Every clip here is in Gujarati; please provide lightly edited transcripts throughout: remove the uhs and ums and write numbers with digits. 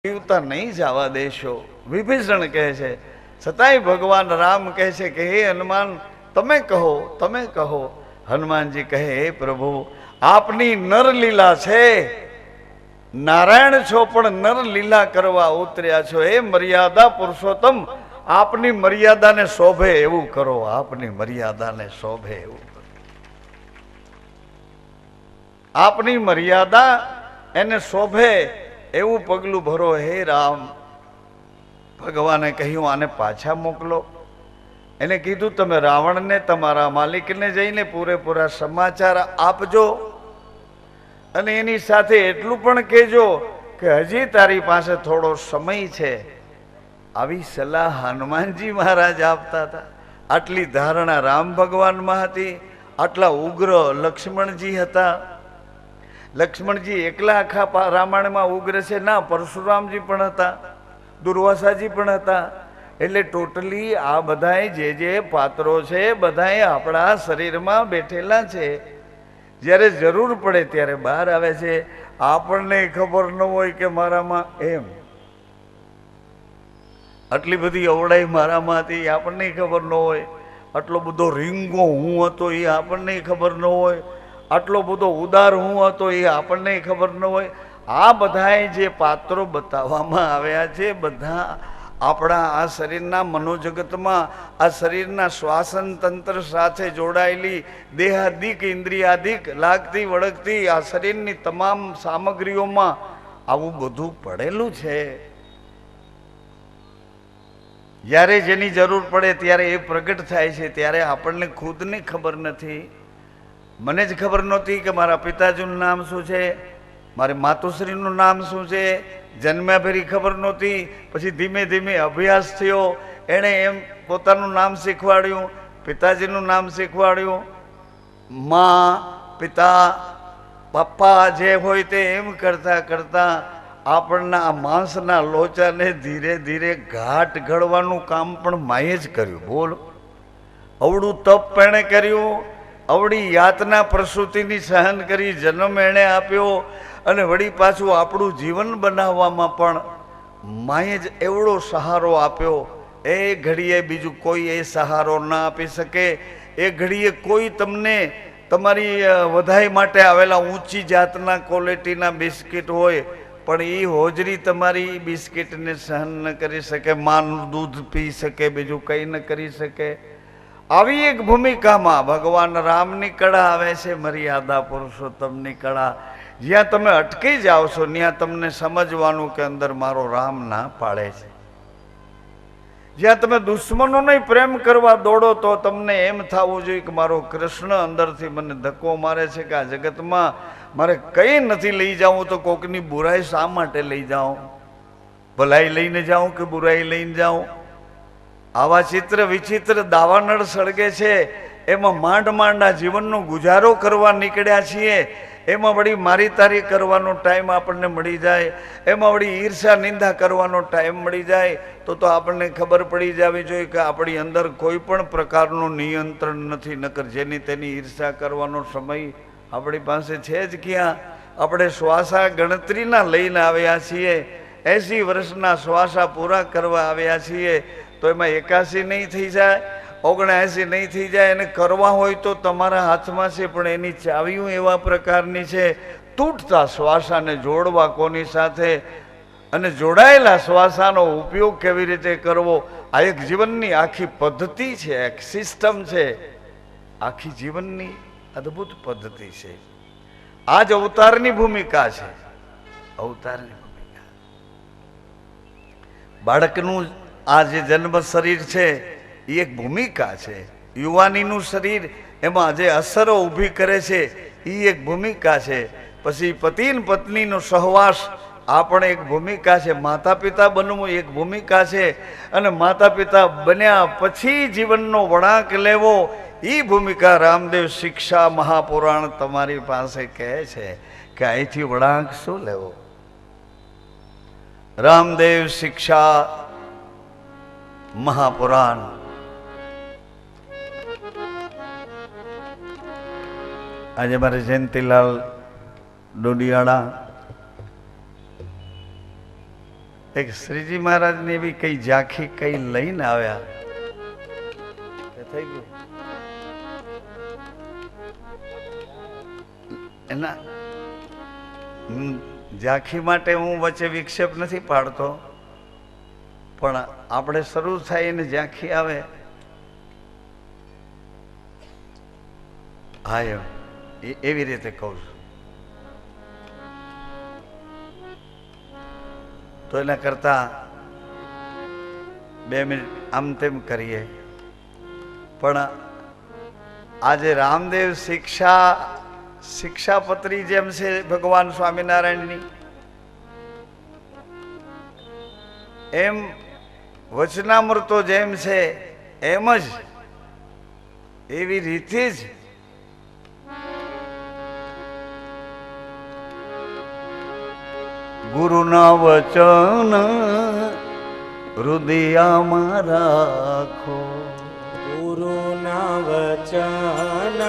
જીવતા નહીં જવા દેશો, વિભીષણ કહે છે. છતાંય ભગવાન રામ કહે છે કે હે હનુમાન તમે કહો, તમે કહો. હનુમાનજી કહે હે પ્રભુ આપની નરલીલા છે, નારાયણ છો પણ નરલીલા કરવા ઉતર્યા છો. હે મર્યાદા પુરુષોત્તમ આપની મર્યાદાને શોભે એવું કરો, આપની મર્યાદાને શોભે એવું કરો. આપની મર્યાદા એને શોભે એવું પગલું ભરો. હે રામ, ભગવાને કહ્યું આને પાછા મોકલો. એને કીધું તમે રાવણને તમારા માલિકને જઈને પૂરેપૂરા સમાચાર આપજો અને એની સાથે એટલું પણ કહેજો કે હજી તારી પાસે થોડો સમય છે. આવી સલાહ હનુમાનજી મહારાજ આપતા હતા. આટલી ધારણા રામ ભગવાનમાં હતી, આટલા ઉગ્ર લક્ષ્મણજી હતા. લક્ષ્મણજી એકલા આખા રામાયણમાં ઉગ્ર છે ના, પરશુરામજી પણ હતા, દુર્વાસાજી પણ હતા. એટલે ટોટલી આ બધાએ જે પાત્રો છે બધાએ આપણા શરીરમાં બેઠેલા છે. જ્યારે જરૂર પડે ત્યારે બહાર આવે છે. આપણને ખબર ન હોય કે મારામાં એમ આટલી બધી અવડાઈ મારામાં હતી, આપણને ખબર ન હોય. આટલો બધો રીંગો હું હતો એ આપણને ખબર ન હોય. આટલો બધો ઉદાર હું હતો એ આપણને ખબર ન હોય. આ બધાએ જે પાત્રો બતાવવામાં આવ્યા છે બધા આપણા આ શરીરના મનોજગતમાં, આ શરીરના શ્વાસન તંત્ર સાથે જોડાયેલી દેહાદિક ઇન્દ્રિયાદિક લાગતી વળગતી આ શરીરની તમામ સામગ્રીઓમાં આવું બધું પડેલું છે. જ્યારે જેની જરૂર પડે ત્યારે એ પ્રગટ થાય છે. ત્યારે આપણને ખુદને ખબર નથી. મને જ ખબર નહોતી કે મારા પિતાજીનું નામ શું છે, મારી માતુશ્રીનું નામ શું છે. જન્મ્યા ફેરી ખબર નહોતી. પછી ધીમે ધીમે અભ્યાસ થયો. એણે એમ પોતાનું નામ શીખવાડ્યું, પિતાજીનું નામ શીખવાડ્યું. મા પિતા પપ્પા જે હોય તે એમ કરતા કરતા આપણના આ માંસના લોચાને ધીરે ધીરે ઘાટ ઘડવાનું કામ પણ માએ જ કર્યું. બોલ, અવળું તપ એણે કર્યું, અવળી યાતના પ્રસૂતિની સહન કરી, જન્મ એણે આપ્યો અને વળી પાછું આપણું જીવન બનાવવામાં પણ માએ જ એવડો સહારો આપ્યો. એ ઘડીએ બીજું કોઈ એ સહારો ના આપી શકે. એ ઘડીએ કોઈ તમને તમારી વધાઈ માટે આવેલા ઊંચી જાતના ક્વોલિટીના બિસ્કિટ હોય પણ એ હોજરી તમારી બિસ્કિટને સહન ન કરી શકે, માનું દૂધ પી શકે, બીજું કંઈ ન કરી શકે. આવી એક ભૂમિકામાં ભગવાન રામની કળા આવે છે, મર્યાદા પુરુષોત્તમની કળા. જ્યાં તમે અટકી જાઓ છો ત્યાં તમને સમજવાનું કે અંદર મારો રામ ના પાડે છે. જ્યાં તમે દુશ્મનોને પ્રેમ કરવા દોડો તો તમને એમ થવું જોઈએ કે મારો કૃષ્ણ અંદરથી મને ધક્કો મારે છે કે આ જગતમાં મારે કંઈ નથી લઈ જાઉં તો કોકની બુરાઈ શા માટે લઈ જાઉં? ભલાઈ લઈને જાઉં કે બુરાઈ લઈને જાઉં? આવા ચિત્ર વિચિત્ર દાવાનળ સળગે છે. એમાં માંડ માંડ આ જીવનનો ગુજારો કરવા નીકળ્યા છીએ. એમાં વળી મારી તારી કરવાનો ટાઈમ આપણને મળી જાય, એમાં વળી ઈર્ષા નિંદા કરવાનો ટાઈમ મળી જાય તો આપણને ખબર પડી જવી જોઈએ કે આપણી અંદર કોઈ પણ પ્રકારનું નિયંત્રણ નથી. નકર જેની તેની ઈર્ષા કરવાનો સમય આપણી પાસે છે જ ક્યાં? આપણે શ્વાસા ગણતરીના લઈને આવ્યા છીએ. 80 વર્ષના શ્વાસા પૂરા કરવા આવ્યા છીએ તો એમાં 81 નહીં થઈ જાય, 79 નહીં થઈ જાય. એને કરવા હોય તો તમારા હાથમાં છે, પણ એની ચાવીઓ એવા પ્રકારની છે. તૂટતા શ્વાસાને જોડવા કોની સાથે અને જોડાયેલા શ્વાસાનો ઉપયોગ કેવી રીતે કરવો, આ એક જીવનની આખી પદ્ધતિ છે, એક સિસ્ટમ છે, આખી જીવનની અદ્ભુત પદ્ધતિ છે. આ જ અવતારની ભૂમિકા છે. અવતારની ભૂમિકા બાળકનું આ જે જન્મ શરીર છે એ એક ભૂમિકા છે. યુવાનીનું શરીર એમાં જે અસરો ઊભી કરે છે એ એક ભૂમિકા છે. પછી પતિ અને પત્નીનો સહવાસ આ પણ એક ભૂમિકા છે. માતા પિતા બનવું એક ભૂમિકા છે. અને માતા પિતા બન્યા પછી જીવનનો વળાંક લેવો એ ભૂમિકા રામદેવ શિક્ષા મહાપુરાણ તમારી પાસે કહે છે કે અહીંથી વળાંક શું લેવો. રામદેવ શિક્ષા મહાપુરાણ. આજે મારે જયંતિલાલ ડોડિયાળા એક શ્રીજી મહારાજને એવી કઈ ઝાંખી કઈ લઈને આવ્યા કે થઈ ગયું એના ઝાંખી માટે હું વચ્ચે વિક્ષેપ નથી પાડતો, પણ આપણે શરૂ થાય ને ઝાંખી આવે હા એવી રીતે કહું છું. તો એના કરતા 2 મિનિટ આમ તેમ કરીએ. પણ આજે રામદેવ શિક્ષાપત્રી જેમ છે ભગવાન સ્વામિનારાયણની, એમ વચનામૃતો જેમ છે એમ જ એવી રીતે જ ગુરુના વચન હૃદયમાં રાખો, ગુરુના વચન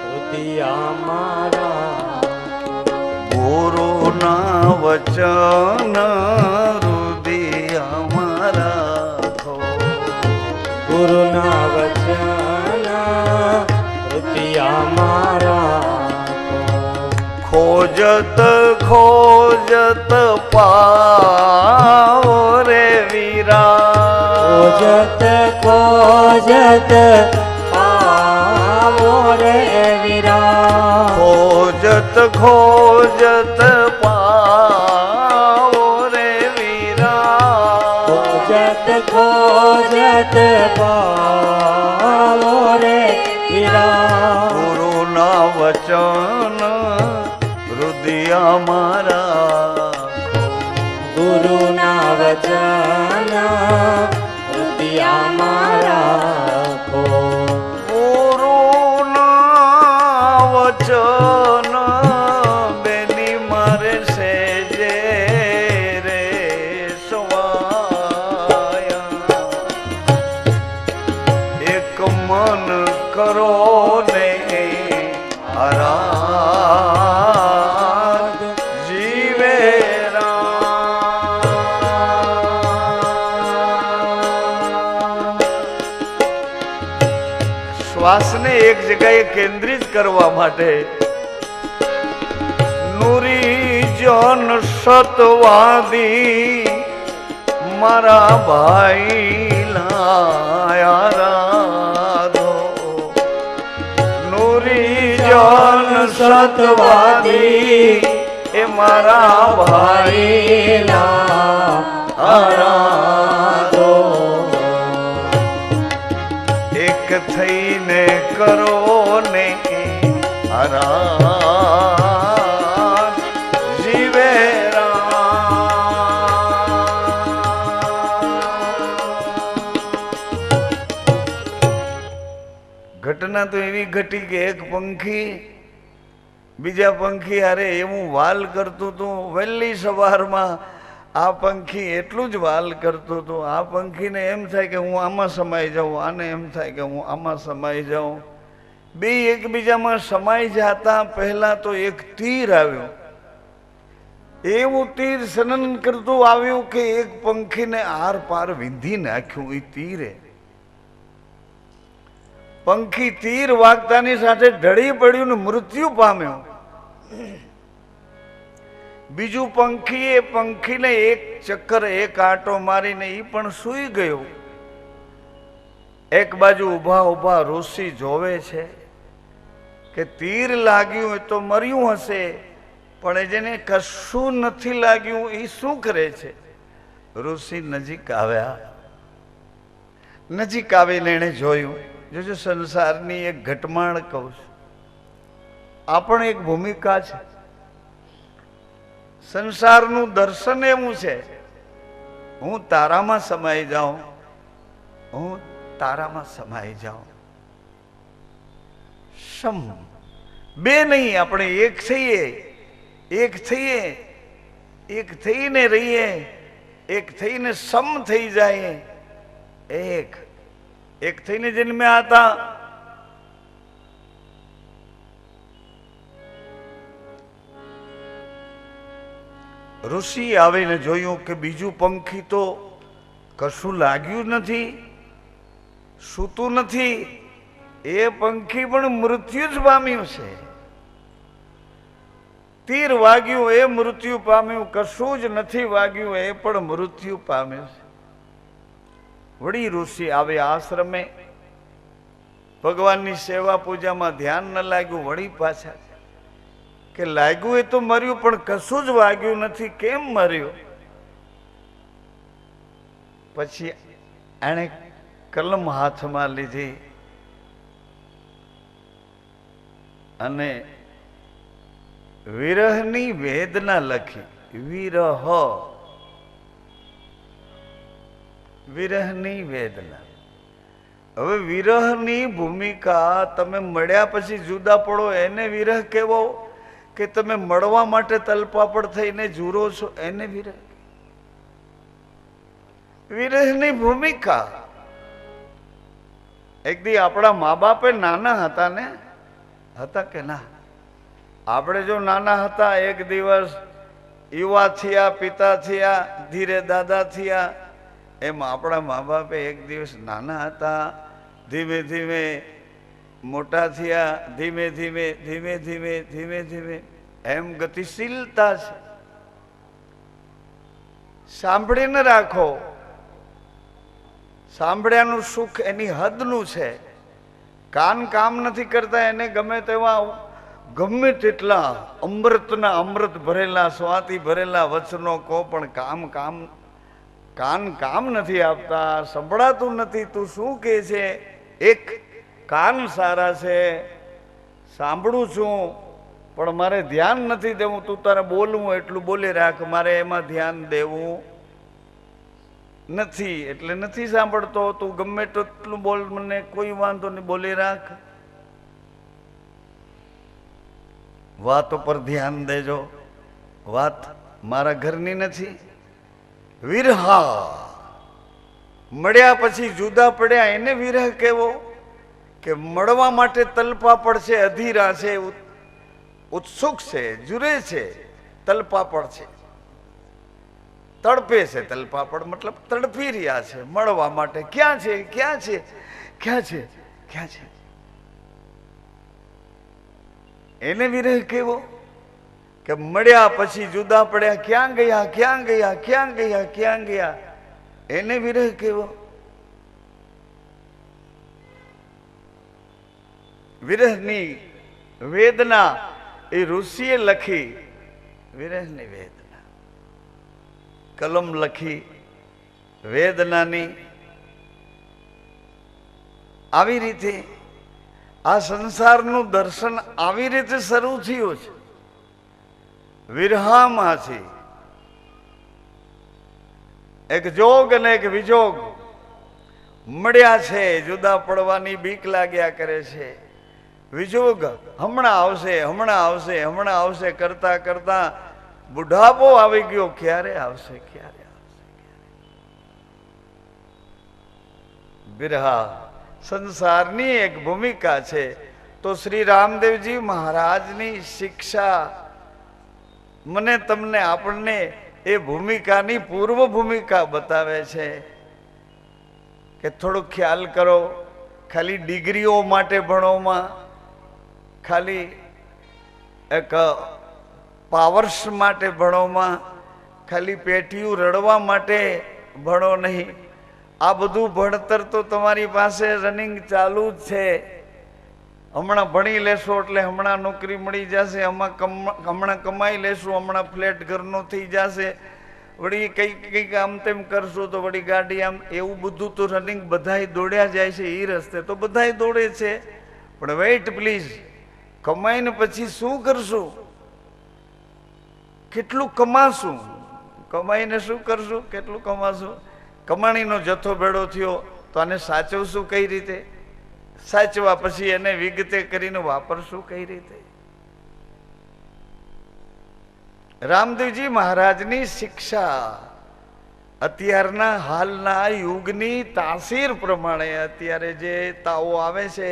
હૃદયમાં રાખો, ગુરુના વચન હૃદયમાં રાખો, ગુરુના વચન હૃદયમાં રાખો. ખોજત ખોજત પાવો રે વીરા, ખોજત ખોજત પાવો રે વીરા, ખોજત ખોજત પાવો રે વીરા, ખોજત ખોજત પાવો રે વીરા. ગુરુના વચન હૃદયમાં રાખો, ગુરુના વચન હૃદયમાં રાખો, ગુરુના વચન બેની મારે સેજે રે સવાયા, એક મન કરો ને આરાધ જીવે રામ. શ્વાસને એક જગ્યાએ કેન્દ્રિત કરવા માટે નુરી જન સતવાદી મારા ભાઈ લાયા રાધો, નુરી જન સતવાદી એ મારા ભાઈ આરાધો. એક થઈને કરો ને આરાધ જીવે ઘટના તો એવી ઘટી કે એક પંખી બીજા પંખી હારે એવું વાલ કરતું હતું. વહેલી સવારમાં આ પંખી એટલું જ વાલ કરતું હતું. આ પંખીને એમ થાય કે હું આમાં સમાઈ જાઉં, આને એમ થાય કે હું આમાં સમાઈ જાઉં. બે એકબીજામાં સમાઈ જતા પહેલા તો એક તીર આવ્યું. એવું તીર સનન કરતું આવ્યું કે એક પંખીને આર પાર વિંધી નાખ્યું. એ તીરે પંખી તીર વાગતાની સાથે ઢળી પડ્યું ને મૃત્યુ પામ્યો. બીજું પંખી એ પંખીને એક ચક્કર એક આંટો મારીને એ પણ સૂઈ ગયો. એક બાજુ ઊભા ઊભા ઋષિ જોવે છે કે તીર લાગ્યું એ તો મર્યું હશે, પણ જેને કશું નથી લાગ્યું એ શું કરે છે? ઋષિ નજીક આવ્યા. નજીક આવીને એને જોયું. જોજો સંસારની એક ઘટમાળ કહું છું, આ પણ એક ભૂમિકા છે. સંસારનું દર્શન એવું છે, હું તારામાં સમાઈ જાઉં, હું તારામાં સમાઈ જાઉં. સમ બે નહીં, આપણે એક થઈએ, એક થઈએ, એક થઈને રહીએ, એક થઈને સમ થઈ જાય. એક થઈને જન્મ્યા હતા. ઋષિ આવીને જોયું કે બીજું પંખી તો કશું લાગ્યું નથી, સૂતું નથી, એ પંખી પણ મૃત્યુ જ પામ્યું છે. તીર વાગ્યું એ મૃત્યુ પામ્યું, કશું જ નથી વાગ્યું એ પણ મૃત્યુ પામ્યું છે. વળી ઋષિ આવે આશ્રમે, ભગવાનની સેવા પૂજામાં ધ્યાન ન લાગ્યું, વળી પાછા કે લાગ્યું એ તો મર્યું પણ કશું જ વાગ્યું નથી, કેમ મર્યું? પછી એણે કલમ હાથમાં લીધી અને વિરહની વેદના લખી. વિરહ, વિરહની વેદના. હવે વિરહની ભૂમિકા, તમે મળ્યા પછી જુદા પડો એને વિરહ કહેવો, કે તમે મળવા માટે તલપાપડ થઈને જુરો છો એને વિરહ? વિરહની ભૂમિકા. એક દી આપણા મા બાપે નાના હતા ને, હતા કે ના? આપણે જો નાના હતા, એક દિવસ યુવા થયા, પિતા થયા, ધીરે દાદા થયા, એમ આપણા મા બાપે એક દિવસ નાના હતા, ધીમે ધીમે મોટા થયા, ધીમે ધીમે ધીમે ધીમે ધીમે ધીમે, એમ ગતિશીલતા છે. સાંભળીને રાખો, સાંભળ્યાનું સુખ એની હદનું છે. કાન કામ નથી કરતા, એને ગમે તેવા ગમે તેટલા અમૃતના અમૃત ભરેલા, સ્વાતિ ભરેલા વચનો કહો, પણ કાન કામ નથી આપતા, સંભળાતું નથી. તું શું કહે છે? એક કાન સારા છે, સાંભળું છું, પણ મારે ધ્યાન નથી દેવું. તું તારે બોલવું એટલું બોલી રાખ, મારે એમાં ધ્યાન દેવું નથી, એટલે નથી સાંભળતો. તું ગમે તેટલું બોલ, મને કોઈ વાંધો નહીં, બોલી રાખ. વાતો પર ધ્યાન દેજો, વાત મારા ઘરની નથી. વિરહા, મળ્યા પછી જુદા પડ્યા એને વિરહ કહેવો, કે મળવા માટે તલપાપડ છે, અધીરા છે, ઉત્સુક છે, જુરે છે, તલપાપડ છે, તડપે છે. તલપાપડ મતલબ તડપી રહ્યા છે મળવા માટે. ક્યાં છે? ક્યાં છે? ક્યાં છે? ક્યાં છે? એને વિરહ કેવો, કે મળ્યા પછી જુદા પડ્યા, ક્યાં ગયા? ક્યાં ગયા? ક્યાં ગયા? ક્યાં ગયા? એને વિરહ કેવો. વિરહની વેદના એ ઋષિએ લખી. વિરહની વેદના કલમ લખી વેદનાની. આવી રીતે આ સંસારનું દર્શન આવી રીતે શરૂ થયું છે. વિરહામાંથી એક જોગ અને એક વિજોગ મળ્યા છે, જુદા પડવાની બીક લાગ્યા કરે છે. વિજોગ હમણાં આવશે, હમણાં આવશે, હમણાં આવશે કરતા કરતા બુઢાપો આવી ગયો. ક્યારે આવશે? ક્યારે આવશે? વિરહા સંસારની એક ભૂમિકા છે. તો શ્રી રામદેવજી મહારાજની શિક્ષા મને તમને આપણને એ ભૂમિકાની પૂર્વ ભૂમિકા બતાવે છે કે થોડો ખ્યાલ કરો. ખાલી ડિગ્રીઓ માટે ભણોમાં, ખાલી એક પાવર્સ માટે ભણોમાં, ખાલી પેટીયું રડવા માટે ભણો નહીં. આ બધું ભણતર તો તમારી પાસે રનિંગ ચાલુ જ છે. હમણાં ભણી લેશો એટલે હમણાં નોકરી મળી જશે, હમણાં કમાઈ લેશું, હમણાં ફ્લેટ ઘરનો થઈ જશે, વળી કંઈક આમ તેમ કરશો તો વળી ગાડી આમ, એવું બધું તો રનિંગ બધાય દોડ્યા જાય છે. એ રસ્તે તો બધાય દોડે છે, પણ વેઇટ પ્લીઝ. કમાઈને પછી શું કરશું? કેટલું કમાશું? કમાઈને શું કરશું? કેટલું કમાશું? કમાણીનો જથ્થો ભેળો થયો તો આને સાચવશું કઈ રીતે? સાચવા પછી એને વિગતે કરીને વાપરશું કઈ રીતે? રામદેવજી મહારાજની શિક્ષા અત્યારના હાલના યુગની તાસીર પ્રમાણે, અત્યારે જે તાવો આવે છે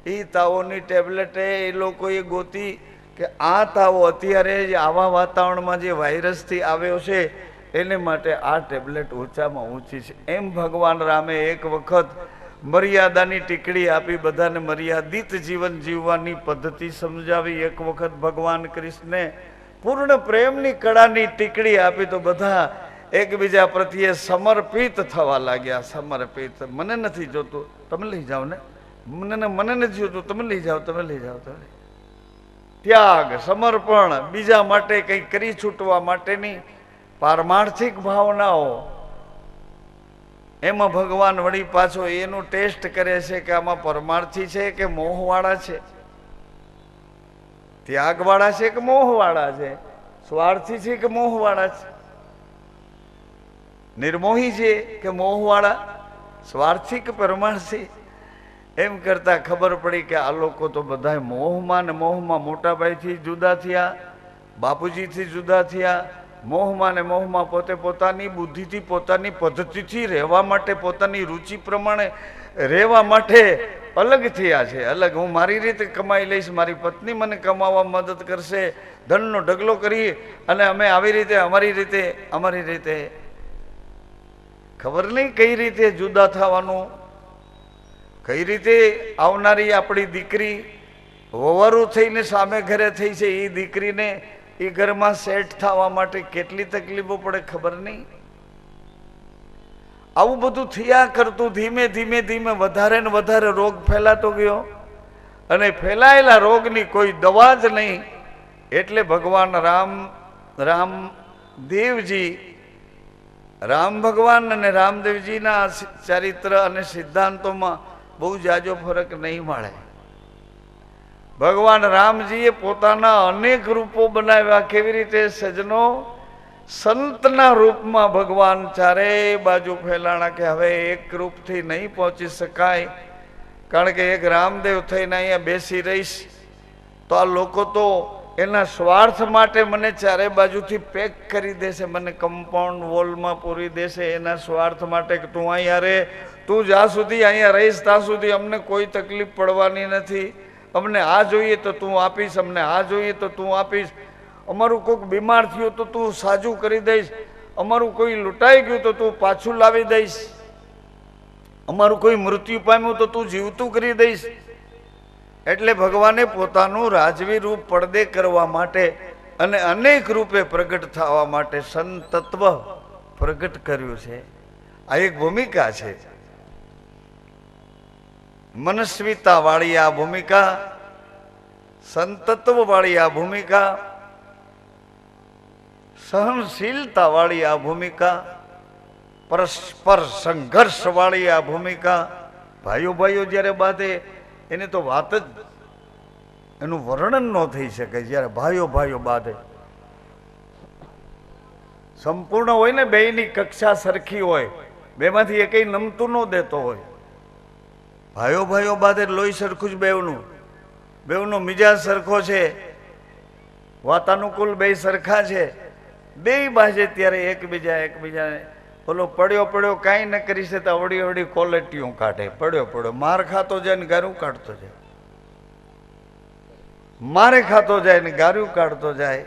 એ તાવોની ટેબ્લેટ એ લોકોએ ગોતી કે આ તાવ અત્યારે જ આવા વાતાવરણમાં જે વાયરસથી આવ્યો છે એને માટે આ ટેબ્લેટ ઊંચામાં ઊંચી છે. એમ ભગવાન રામે એક વખત મર્યાદાની ટીકડી આપી, બધાને મર્યાદિત જીવન જીવવાની પદ્ધતિ સમજાવી. એક વખત ભગવાન કૃષ્ણે પૂર્ણ પ્રેમની કળાની ટીકડી આપી તો બધા એકબીજા પ્રત્યે સમર્પિત થવા લાગ્યા. સમર્પિત, મને નથી જોતું તમે લઈ જાઓ ને, મને નથી જોતું તમે લઈ જાઓ, તમે લઈ જાઓ. ત્યાગ, સમર્પણ, બીજા માટે કંઈ કરી છૂટવા માટેની પારમાર્થિક ભાવનાઓ. એમાં ભગવાન વળી પાછો એનું ટેસ્ટ કરે છે કે આમાં પરમાર્થી છે કે મોહવાળા છે, ત્યાગવાળા છે કે મોહવાળા છે, સ્વાર્થી છે કે મોહવાળા છે, નિર્મોહી છે કે મોહવાળા, સ્વાર્થી કે પરમાર્થી. એમ કરતા ખબર પડી કે આ લોકો તો બધા મોહમાં ને મોહમાં મોટાભાઈથી જુદા થયા, બાપુજીથી જુદા થયા. મોહમાં ને મોહમાં પોતે પોતાની બુદ્ધિથી, પોતાની પદ્ધતિથી રહેવા માટે, પોતાની રુચિ પ્રમાણે રહેવા માટે અલગ થયા છે. અલગ, હું મારી રીતે કમાઈ લઈશ, મારી પત્ની મને કમાવા મદદ કરશે, ધનનો ઢગલો કરી અને અમે આવી રીતે અમારી રીતે ખબર નહીં કઈ રીતે જુદા થવાનું, કઈ રીતે આવનારી આપણી દીકરી વવારું થઈને સામે ઘરે થઈ છે એ દીકરીને એ ઘરમાં સેટ થવા માટે કેટલી તકલીફો પડે ખબર નહીં. આવું બધું થયા કરતું ધીમે ધીમે વધારે ને વધારે રોગ ફેલાતો ગયો અને ફેલાયેલા રોગની કોઈ દવા જ નહીં. એટલે ભગવાન રામ ભગવાન અને રામદેવજીના ચરિત્ર અને સિદ્ધાંતોમાં બહુ જાજો ફરક નહીં મળે. ભગવાન રામજીએ પોતાના અનેક રૂપો બનાવ્યા. કેવી રીતે સજનો? સંતના રૂપમાં ભગવાન ચારે બાજુ ફેલાણા કે હવે એક રૂપથી નહીં પહોંચી શકાય, કારણ કે એક રામદેવ થઈને અહીંયા બેસી રહીશ તો આ લોકો તો એના સ્વાર્થ માટે મને ચારે બાજુથી પેક કરી દેશે, મને કમ્પાઉન્ડ વોલમાં પૂરી દેશે એના સ્વાર્થ માટે કે તું અહીંયા રહે, તું જ્યાં સુધી અહીંયા રહીશ ત્યાં સુધી અમને કોઈ તકલીફ પડવાની નથી. અમને આ જોઈએ તો તું આપીશ, અમને આ જોઈએ તો તું આપીશ, અમારું કોઈક બીમાર થયું તો તું સાજું કરી દઈશ, અમારું કોઈ લૂંટાઈ ગયું તો તું પાછું લાવી દઈશ, અમારું કોઈ મૃત્યુ પામ્યું તો તું જીવતું કરી દઈશ. એટલે ભગવાને પોતાનું રાજવી રૂપ પડદે કરવા માટે અને અનેક રૂપે પ્રગટ થવા માટે સંતત્વ પ્રગટ કર્યું છે. આ એક ભૂમિકા છે, મનસ્વીતા વાળી આ ભૂમિકા, સંતત્વ વાળી આ ભૂમિકા, સહનશીલતા વાળી આ ભૂમિકા, પરસ્પર સંઘર્ષ વાળી આ ભૂમિકા. ભાઈઓ ભાઈઓ જ્યારે બાંધે એને તો વાત જ, એનું વર્ણન ન થઈ શકે. જ્યારે ભાઈઓ ભાઈઓ બાંધે સંપૂર્ણ હોય ને, બેયની કક્ષા સરખી હોય, બેમાંથી એકેય નમતું ન દેતો હોય. ભાઈઓ ભાઈઓ બાદ લોહી સરખું જ બેવનો મિજાજ સરખો છે, વાતાનુકૂળ બે સરખા છે. બે બાજે ત્યારે એકબીજાને બોલો પડ્યો કાંઈ ન કરી શકે, અવડી ક્વોલિટીઓ કાઢે. પડ્યો માર ખાતો જાય ને ગારું કાઢતો જાય, મારે ખાતો જાય ને ગારું કાઢતો જાય.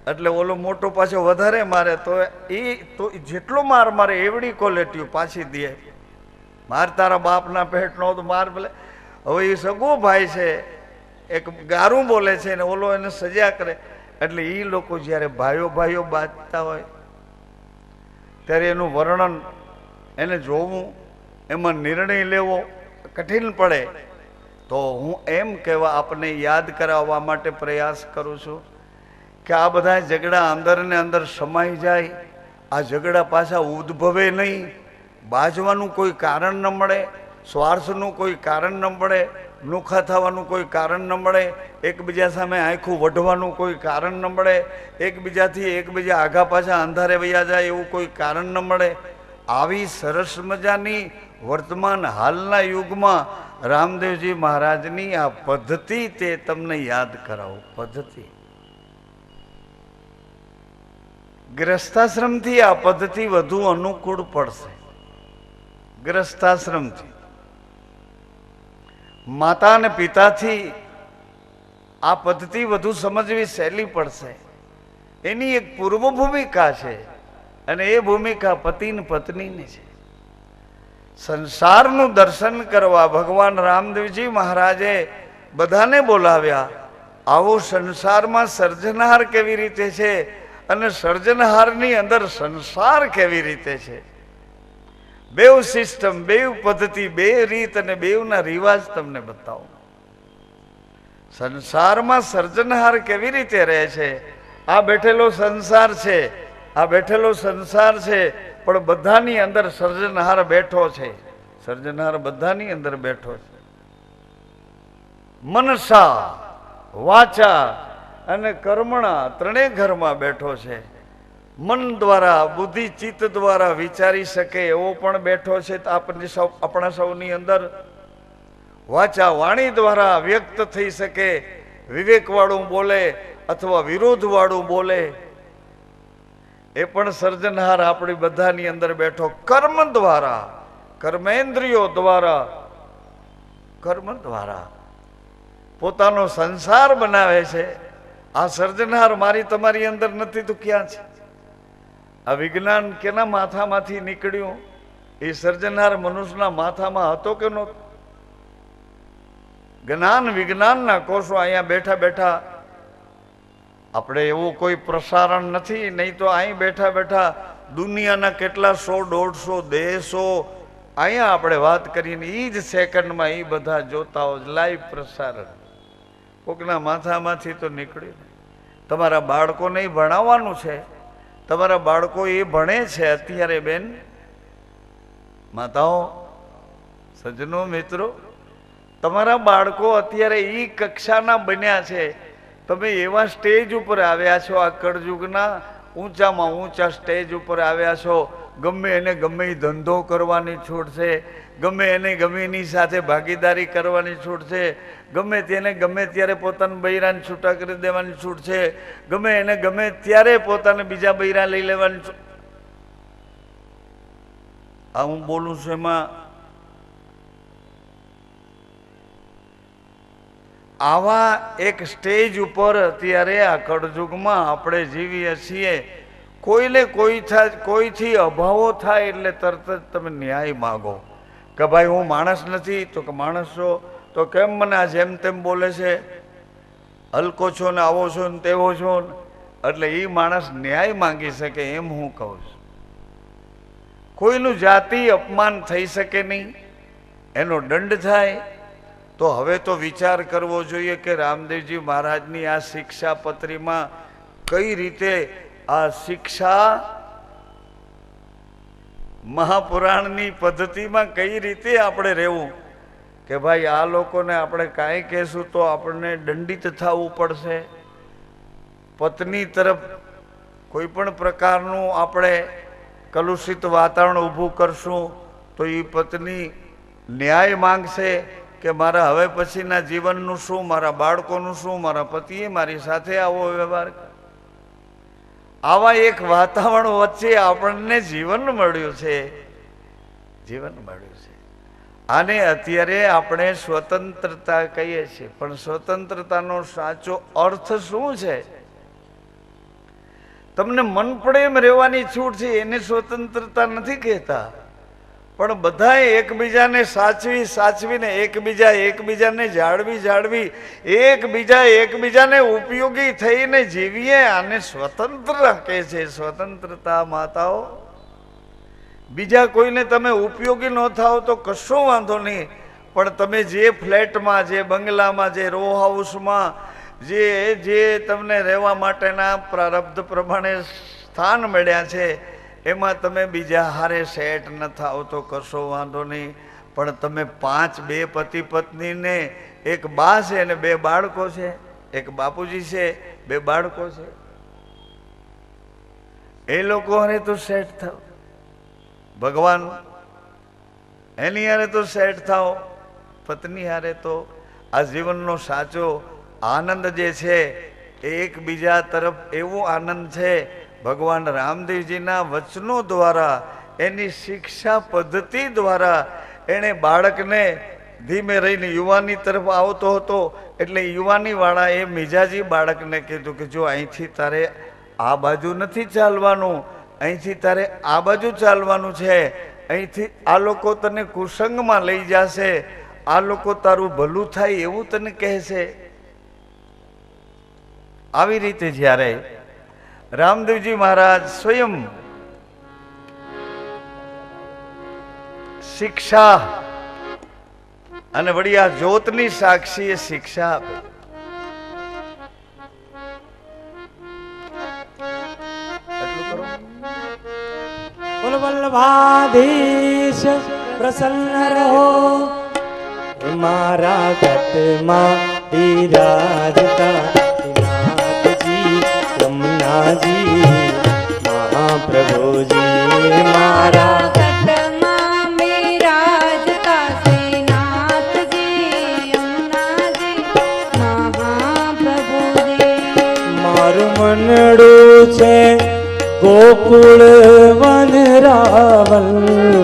એટલે ઓલો મોટો પાછો વધારે મારે તો જેટલો મારે એવડી ક્વોલિટીઓ પાછી દે. માર તારા બાપના પેટનો તો માર ભલે. હવે એ સગો ભાઈ છે, એક ગારું બોલે છે ને ઓલો એને સજા કરે. એટલે એ લોકો જ્યારે ભાઈઓ બાંધતા હોય ત્યારે એનું વર્ણન, એને જોવું, એમાં નિર્ણય લેવો કઠિન પડે. તો હું એમ કહેવા, આપને યાદ કરાવવા માટે પ્રયાસ કરું છું કે આ બધા ઝઘડા અંદર ને અંદર સમાઈ જાય. આ ઝઘડા પાછા ઉદ્ભવે નહીં, બાજવાનું કોઈ કારણ ન મળે, સ્વાર્થનું કોઈ કારણ ન મળે, નોખા થવાનું કોઈ કારણ ન મળે, એકબીજા સામે આંખું વઢવાનું કોઈ કારણ ન મળે, એકબીજા આઘા પાછા અંધારે વયા જાય એવું કોઈ કારણ ન મળે. આવી સરસ મજાની વર્તમાન હાલના યુગમાં રામદેવજી મહારાજની આ પદ્ધતિ તે તમને યાદ કરાવું. પદ્ધતિ ગ્રસ્તાશ્રમથી આ પદ્ધતિ વધુ અનુકૂળ પડશે. ગ્રસ્તાશ્રમથી, માતા અને પિતાથી આ પદ્ધતિ વધુ સમજવી સહેલી પડશે. એની એક પૂર્વ ભૂમિકા છે અને એ ભૂમિકા પતિ ને પત્નીની છે. સંસારનું દર્શન કરવા ભગવાન રામદેવજી મહારાજે બધાને બોલાવ્યા. આવો સંસારમાં સર્જનહાર કેવી રીતે છે અને સર્જનહારની અંદર સંસાર કેવી રીતે છે. બેવ સિસ્ટમ, બેવ પદ્ધતિ, બે રીત અને બેવના રિવાજ તમને બતાવો. સંસારમાં સર્જનહાર કેવી રીતે રહે છે. આ બેઠેલો સંસાર છે, આ બેઠેલો સંસાર છે, પણ બધાની અંદર સર્જનહાર બેઠો છે. સર્જનહાર બધાની અંદર બેઠો છે. મનસા, વાચા અને કર્મણા ત્રણેય ઘરમાં બેઠો છે. મન દ્વારા, બુદ્ધિ ચિત્ત દ્વારા વિચારી શકે એવો પણ બેઠો છે આપણા સૌની અંદર. વાચા, વાણી દ્વારા વ્યક્ત થઈ શકે, વિવેકવાળું બોલે અથવા વિરોધવાળું બોલે, એ પણ સર્જનહાર આપણી બધાની અંદર બેઠો. કર્મ દ્વારા, કર્મેન્દ્રિયો દ્વારા, કર્મ દ્વારા પોતાનો સંસાર બનાવે છે. આ સર્જનહાર મારી તમારી અંદર નથી તો ક્યાં છે? આ વિજ્ઞાન કેના માથામાંથી નીકળ્યું? એ સર્જનહાર મનુષ્યના માથામાં હતો કે નહોતો? જ્ઞાન વિજ્ઞાનના કોષો અહીંયા બેઠા બેઠા, આપણે એવું કોઈ પ્રસારણ નથી, નહીં તો અહીં બેઠા બેઠા દુનિયાના કેટલા 100-150 દેશો અહીંયા આપણે વાત કરીને એ જ સેકન્ડમાં એ બધા જોતા હોય. લાઈવ પ્રસારણ કોકના માથામાંથી તો નીકળ્યું. તમારા બાળકોને ભણાવવાનું છે. તમારા બાળકો એ ભણે છે અત્યારે. બેન, માતાઓ, સજ્જનો, મિત્રો, તમારા બાળકો અત્યારે એ કક્ષાના બન્યા છે. તમે એવા સ્ટેજ ઉપર આવ્યા છો, આ કળયુગના ઊંચામાં ઊંચા સ્ટેજ ઉપર આવ્યા છો. ગમે એને ગમે એ ધંધો કરવાની છૂટ છે, ગમે એને ગમે એની સાથે ભાગીદારી કરવાની છૂટ છે, ગમે તેને ગમે ત્યારે પોતાના બૈરાને છૂટા કરી દેવાની છૂટ છે, ગમે એને ગમે ત્યારે પોતાને બીજા બૈરા લઈ લેવાની છૂટ. આ હું બોલું છું એમાં આવા એક સ્ટેજ ઉપર અત્યારે આ કળયુગમાં આપણે જીવીએ છીએ. કોઈને કોઈથી અભાવો થાય એટલે તરત જ તમે ન્યાય માગો કે ભાઈ હું માણસ નથી, તો કે માણસ છો, તો કેમ મને આ જેમ તેમ બોલે છે, હલકો છો ને આવો છો ને તેવો છો ને. એટલે એ માણસ ન્યાય માંગી શકે એમ હું કહું છું. કોઈનું જાતિ અપમાન થઈ શકે નહીં, એનો દંડ થાય. તો હવે તો વિચાર કરવો જોઈએ કે રામદેવજી મહારાજની આ શિક્ષાપત્રીમાં કઈ રીતે આ શિક્ષા મહાપુરાણની પદ્ધતિમાં કઈ રીતે આપણે રહેવું કે ભાઈ આ લોકોને આપણે કાંઈ કહેશું તો આપણને દંડિત થવું પડશે. પત્ની તરફ કોઈ પણ પ્રકારનું આપણે કલુષિત વાતાવરણ ઊભું કરશું તો એ પત્ની ન્યાય માંગશે કે મારા હવે પછીના જીવનનું શું, મારા બાળકોનું શું, મારા પતિએ મારી સાથે આવો વ્યવહાર. આવા એક વાતાવરણ વચ્ચે આપણને જીવન મળ્યું છે, જીવન મળ્યું છે. આને અત્યારે આપણે સ્વતંત્રતા કહીએ છીએ, પણ સ્વતંત્રતાનો સાચો અર્થ શું છે? તમને મન પડે એમ રહેવાની છૂટ છે, એને સ્વતંત્રતા નથી કહેતા. પણ બધાએ એકબીજાને સાચવીને એકબીજાને જાળવી એકબીજાને ઉપયોગી થઈને જીવીએ, આને સ્વતંત્ર કહે છે. સ્વતંત્રતા માતાઓ, બીજા કોઈને તમે ઉપયોગી ન થાવ તો કશો વાંધો નહીં, પણ તમે જે ફ્લેટમાં, જે બંગલામાં, જે રો હાઉસમાં, જે તમને રહેવા માટેના પ્રારબ્ધ પ્રમાણે સ્થાન મળ્યા છે એમાં તમે બીજા હારે સેટ ન થાવ તો કશો વાંધો નહીં. પણ તમે 5 2 પતિ પત્નીને, એક બા છે અને 2 બાળકો છે, એક બાપુજી છે, 2 બાળકો છે, એ લોકો હારે તો સેટ થાવ. ભગવાન એની હારે તો સેટ થાવ, પત્ની હારે. તો આ જીવનનો સાચો આનંદ જે છે એ એકબીજા તરફ એવો આનંદ છે. ભગવાન રામદેવજીના વચનો દ્વારા, એની શિક્ષા પદ્ધતિ દ્વારા એણે બાળકને ધીમે રહીને યુવાની તરફ આવતો હતો એટલે યુવાની વાળાએ મિજાજી બાળકને કીધું કે જો અહીંથી તારે આ બાજુ નથી ચાલવાનું, અહીંથી તારે આ બાજુ ચાલવાનું છે, અહીંથી આ લોકો તને કુસંગમાં લઈ જશે, આ લોકો તારું ભલું થાય એવું તને કહેશે. આવી રીતે જ્યારે રામદેવજી મહારાજ સ્વયં શિક્ષા અને વળી આ જ્યોતની સાક્ષીએ શિક્ષા આપે. એટલું કરો. બોલ વલ્લભાધીશ પ્રસન્ન રહો, મારા ઘટમાં બિરાજતા નાથજી યમુનાજી મહાપ્રભુજી મારા ઘટમાં બિરાજતા શ્રીનાથજી યમુનાજી મહાપ્રભુજી. મારું મનડું છે ગોકુળ વન રાવલ,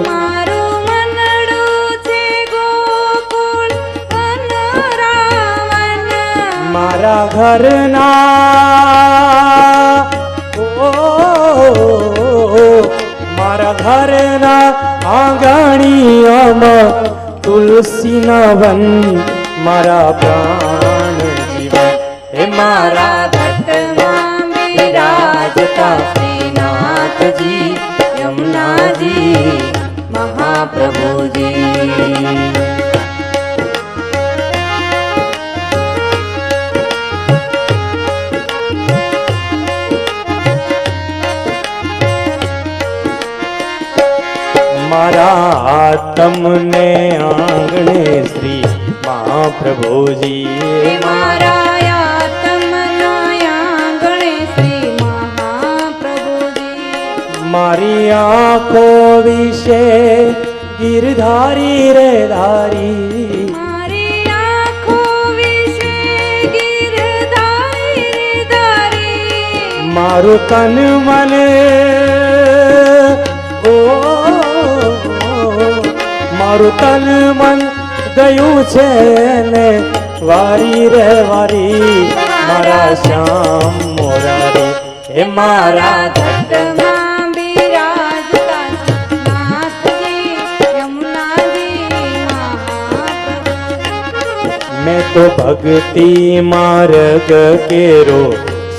મારું મનડું છે ગોકુળ વન રાવણ. મારા ઘરના મારા ઘરના આંગણીયામાં તુલસીના વન, મારા પ્રાણ જીવન હે મારા ઘટમાં બિરાજતા શ્રીનાથજી યમુનાજી મહાપ્રભુજી. મારા તમને આંગણે શ્રી મહાપ્રભુજી મારા આત્મના આંગણે શ્રી મહાપ્રભુજી. મારી આંખો વિશે ગિરધારી રે ધારી, મારી આંખો વિશે ગિરધારી રે ધારી. મારું તન મન મારું તન મન ગયું છે ને વારી રે વારી, મારા શ્યામ મોરારી હે મારા ઘટમાં બિરાજતા નાથજી યમુનાજી મહાપ્રભુજી. મેં તો ભક્તિ માર્ગ કેરો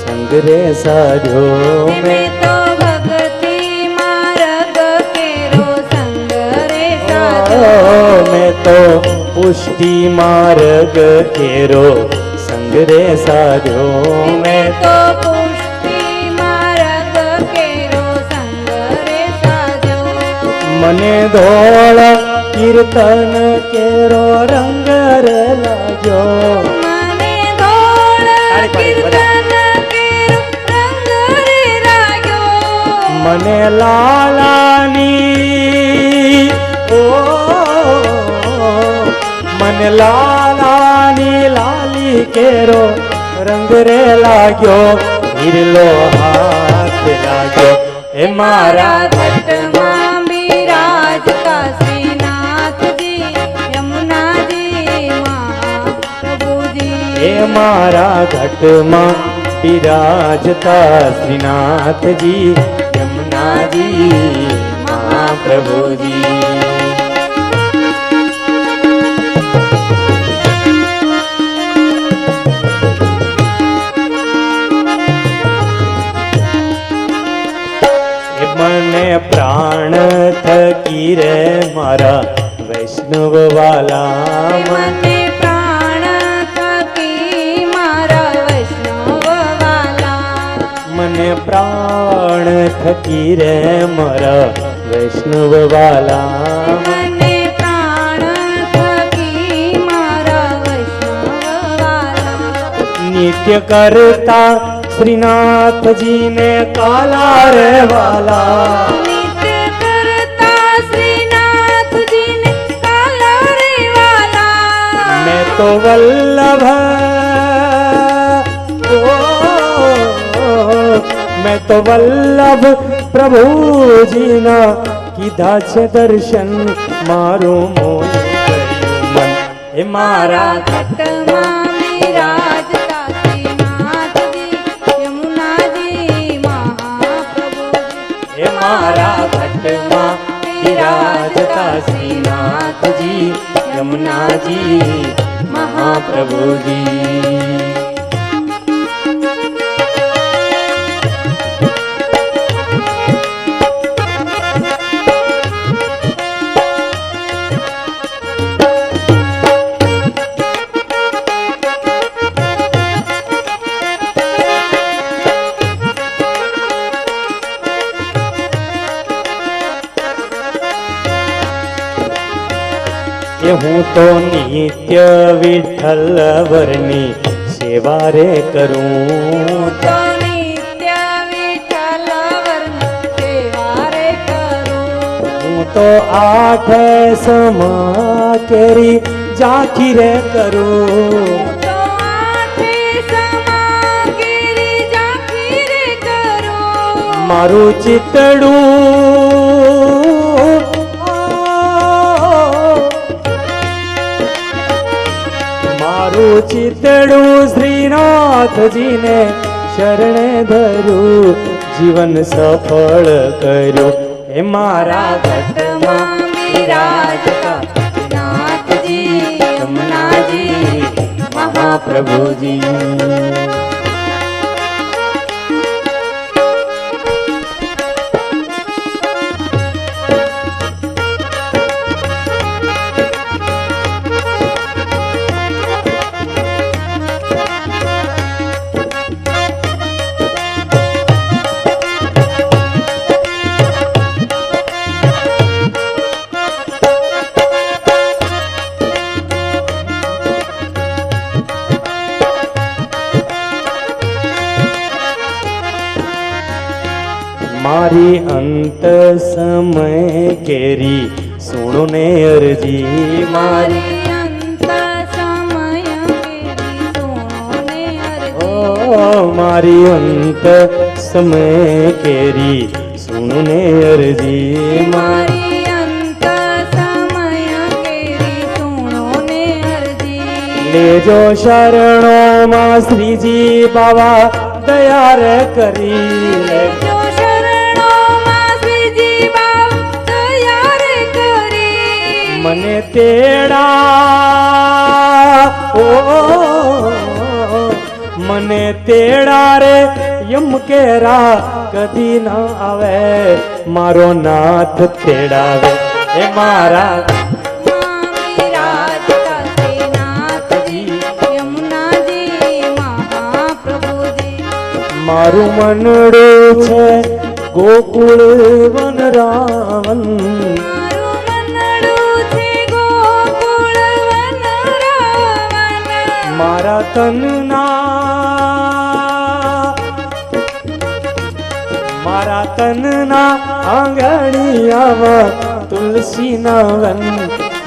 સંગ રે સાધ્યો, મેં તો ભક્તિ માર્ગ કેરો સંગ રે સાધ્યો. મેં તો પુષ્ટિ માર્ગ કેરો સંગ રે સાધ્યો, મેં તો પુષ્ટિ માર્ગ કેરો સંગ રે સાધ્યો. મને ધોળ કીર્તન કેરો રંગ રે લાગ્યો, મને ધોળ કીર્તન કેરો રંગ રે લાગ્યો. મને લાલાની મને લાલાની લાલી કેરો રંગ રે લાગ્યો, હિરલો હાથ લાગ્યો એ મારા ઘટમાં બિરાજતા શ્રીનાથજી યમુનાજી મહાપ્રભુજી. એ મારા ઘટમાં બિરાજતા શ્રીનાથજી યમુનાજી મહાપ્રભુજી. મને પ્રાણ થકી રે મારા વૈષ્ણવ વાલા, મને પ્રાણ થકી મારા વૈષ્ણવ વાલા. મને પ્રાણ થકી રે મારા વૈષ્ણવ વાલા, મને પ્રાણ થકી મારા વૈષ્ણવ વાલા. નિત્ય કરતા શ્રીનાથજીને કાલા રે વાલા, નિત્ય કરતા શ્રીનાથજીને કાલા રે વાલા. મેં તો વલ્લભ મેં તો વલ્લભ પ્રભુજીના કીધા છે દર્શન, મારું મોયું ગયું મન એ મારા ઘટમાં બિરાજતા શ્રીનાથજી યમુનાજી મહાપ્રભુજી એ મારા ઘટમાં બિરાજતા શ્રીનાથજી યમુનાજી મહાપ્રભુજી હું તો નિત્ય વિઠ્ઠલ વરની સેવા રે કરું તો નિત્ય વિઠ્ઠલ વરની સેવા રે કરું હું તો આઠ સમા કેરી ઝાંખી રે કરું તો આઠે સમા કેરી ઝાંખી રે કરું મારું ચિતડું મારું ચિતડું શ્રીનાથજીને શરણે ધરું જીવન સફળ કર્યું હે મારા ઘટમાં બિરાજતા શ્રીનાથજી યમુનાજી મહાપ્રભુજી મારી અંત સમય કેરી સુણો ને અરજી મારી અંત સમય કેરી સોને અરજી મારી અંત સમય કેરી સુણો ને અરજી મારી અંત સમય કેરી સોનો ને અરજી લેજો શરણોમાં શ્રીજી બાવા દયા રે કરી લેજો શરણોમાં શ્રીજી બાવ દયા રે કરી મને તેડા ઓ મને તેડા રે યમ કેરા કદી ના આવે મારો નાથ તેડાવે એ મારા બિરાજતા શ્રીનાથજી યમુનાજી મહાપ્રભુજી મારું મનડું છે ગોકુળ વન રાવણ મારું મનડું છે ગોકુળ વન રાવણ મારા તનના આંગણિયામાં તુલસીના વન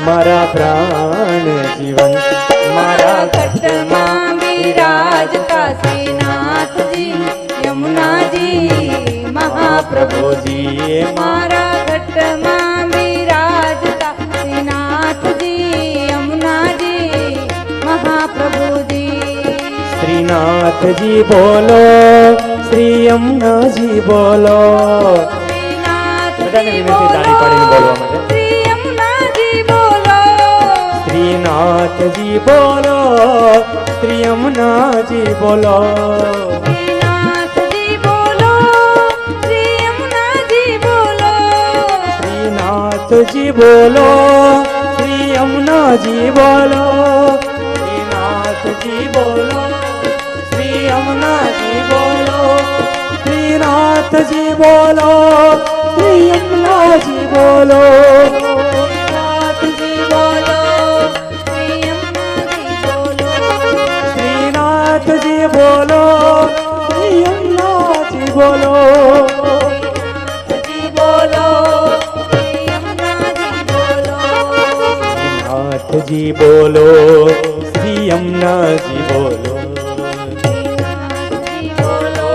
મારા પ્રાણ જીવન મારા ઘટમાં બિરાજતા શ્રીનાથજી યમુનાજી મહાપ્રભુજી મારા ઘટમાં બિરાજતા શ્રીનાથજી યમુનાજી મહાપ્રભુજી શ્રીનાથજી બોલો શ્રી યમુનાજી બોલો બધાને વિનંતી તાળી પાડીને બોલવા માટે શ્રી યમુનાજી બોલો શ્રીનાથજી બોલો શ્રી યમુનાજી બોલો શ્રીનાથજી બોલો શ્રી યમુનાજી બોલો શ્રીનાથજી બોલો શ્રી યમુનાજી બોલો શ્રીનાથજી બોલો શ્રી યમુનાજી બોલો શ્રીનાથજી બોલો શ્રી યમુનાજી બોલો શ્રીનાથજી બોલો શ્રી યમુનાજી બોલો શ્રીનાથજી બોલો શ્રી યમુનાજી બોલો શ્રીનાથજી બોલો શ્રી યમુનાજી બોલો શ્રીનાથજી બોલો શ્રી યમુનાજી બોલો શ્રીનાથજી બોલો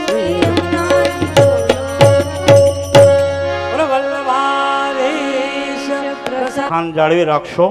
શ્રી યમુનાજી બોલો વલ્લભાધીશ પ્રસાદ સ્થાન જાળવી રાખશો.